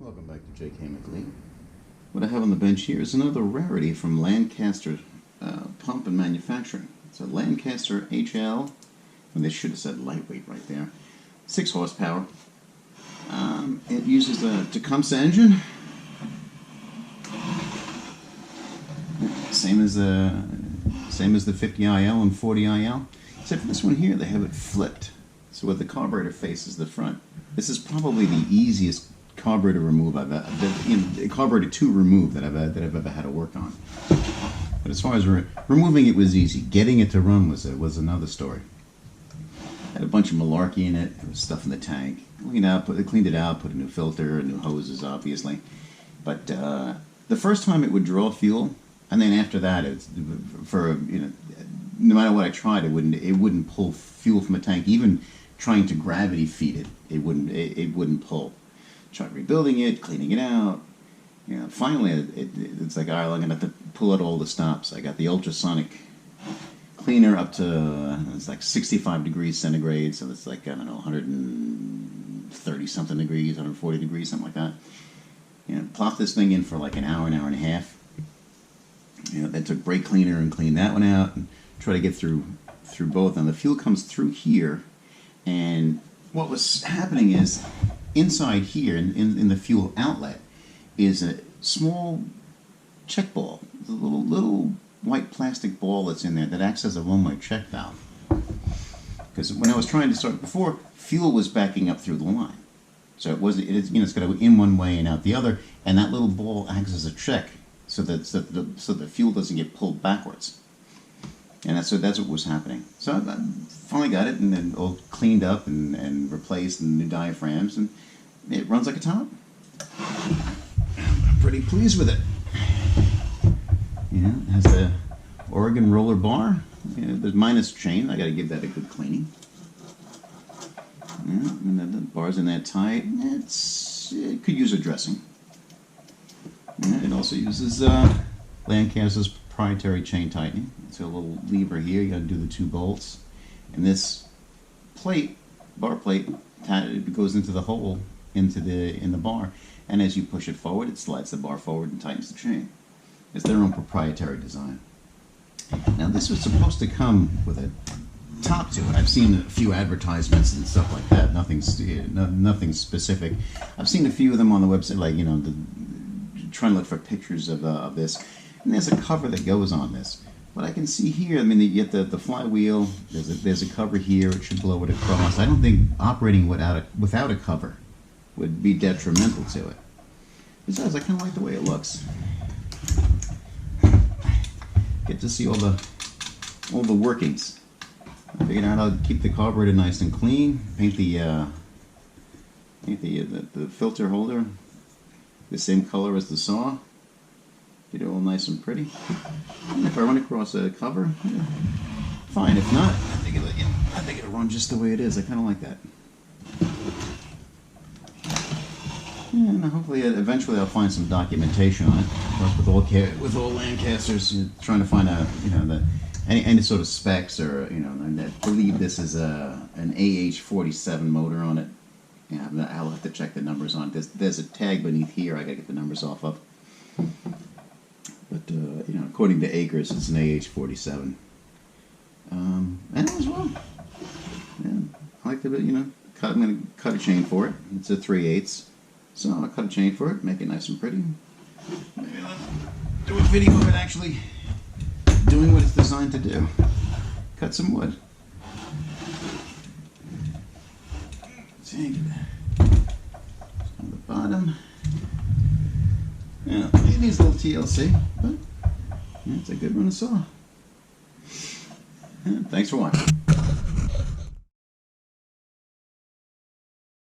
Welcome back to J.K. McLean. What I have on the bench here is another rarity from Lancaster Pump and Manufacturing. It's a Lancaster HL, and they should have said lightweight right there. 6 horsepower. It uses a Tecumseh engine. Same as the 50IL and 40IL. Except for this one here, they have it flipped. So where the carburetor faces the front. This is probably the easiest carburetor remove carburetor to remove that I've ever had to work on. But as far as removing it was easy. Getting it to run was another story. Had a bunch of malarkey in it. There was stuff in the tank. Cleaned it out, put a new filter, new hoses, obviously. But the first time it would draw fuel, and then after that, no matter what I tried, it wouldn't pull fuel from a tank. Even trying to gravity feed it, it wouldn't pull. Tried rebuilding it, cleaning it out. Finally, it's like, all right, I'm gonna have to pull out all the stops. I got the ultrasonic cleaner up to it's like 65 degrees centigrade, so it's like, I don't know, 130 something degrees, 140 degrees, something like that. Plop this thing in for like an hour and a half. Then took brake cleaner and cleaned that one out and try to get through both. And the fuel comes through here, and what was happening is inside here in the fuel outlet is a small check ball, a little white plastic ball that's in there that acts as a one-way check valve. Because when I was trying to start before, fuel was backing up through the line, so it's got to go in one way and out the other, and that little ball acts as a check so that the fuel doesn't get pulled backwards. And that's what was happening. So I finally got it and then all cleaned up and replaced and new diaphragms, and it runs like a top. I'm pretty pleased with it. It has a Oregon roller bar. There's minus chain. I got to give that a good cleaning. And the bar's in there tight. It could use a dressing. It also uses Lancaster's proprietary chain tightening. It's a little lever here. You got to do the 2 bolts, and this bar plate, it goes into the hole in the bar, and as you push it forward, it slides the bar forward and tightens the chain. It's their own proprietary design. Now, this was supposed to come with a top to it. I've seen a few advertisements and stuff like that. Nothing specific. I've seen a few of them on the website, like trying to look for pictures of this. And there's a cover that goes on this. What I can see here, you get the flywheel. There's a cover here. It should blow it across. I don't think operating without a cover would be detrimental to it. Besides, I kind of like the way it looks. Get to see all the workings. I figured out how to keep the carburetor nice and clean. Paint the filter holder the same color as the saw. Get it all nice and pretty. And if I run across a cover, fine. If not, I think it'll run just the way it is. I kind of like that. And hopefully, eventually, I'll find some documentation on it. Of course, with all Lancasters, trying to find out, any sort of specs, or I believe this is an AH-47 motor on it. I'll have to check the numbers on it. There's a tag beneath here. I got to get the numbers off of. But according to Acres, it's an AH-47. And as well, I like to, I'm going to cut a chain for it. It's a 3/8. So I'll cut a chain for it, make it nice and pretty. Maybe I'll do a video of it actually doing what it's designed to do. Cut some wood. Take it on the bottom. It needs a little TLC, but it's a good run of saw. Thanks for watching.